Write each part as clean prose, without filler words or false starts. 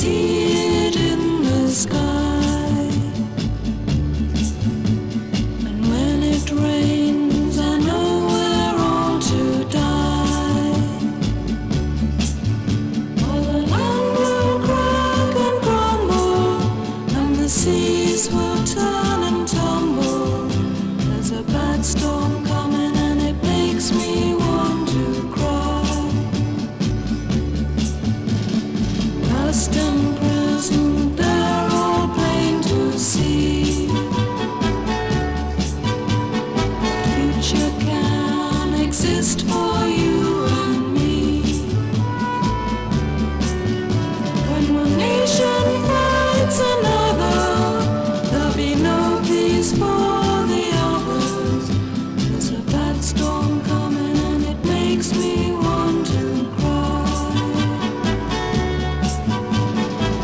see it in the sky. And when it rains, I know we're all to die. All the land will crack and crumble, and the seas will turn and tumble. There's a bad storm coming, and it makes me want to cry. Past and present, they're all plain to see. Future can exist for you and me. When one nation fights another, there'll be no peace for the others. There's a bad storm coming, and it makes me want to cry.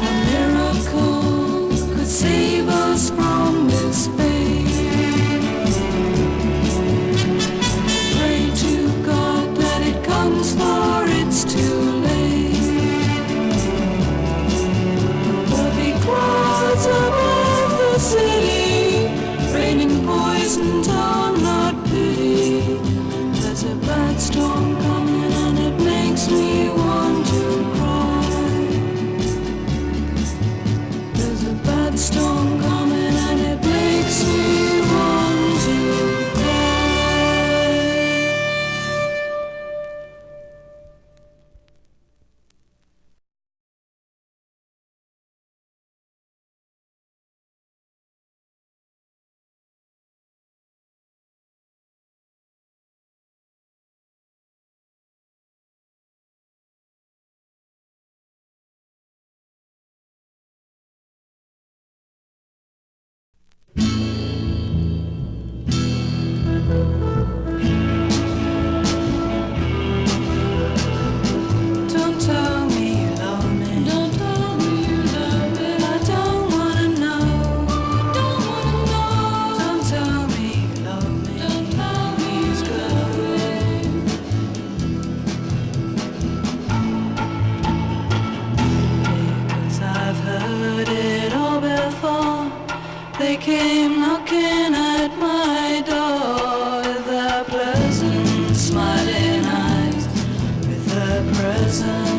A miracle could save us from this fate. Pray to God that it comes, for it's too late. There'll be clouds above the city, raining poison, torn, not pity. There's a bad storm coming, and it makes me want to cry. There's a bad storm coming, and it makes me want to cry. Don't tell me you love me. Don't tell me you love me. I don't wanna know. Don't wanna know. Don't tell me you love me. Don't tell me it's good. Because I've heard it all before. They came knocking at my door with their pleasant smiling eyes, with their present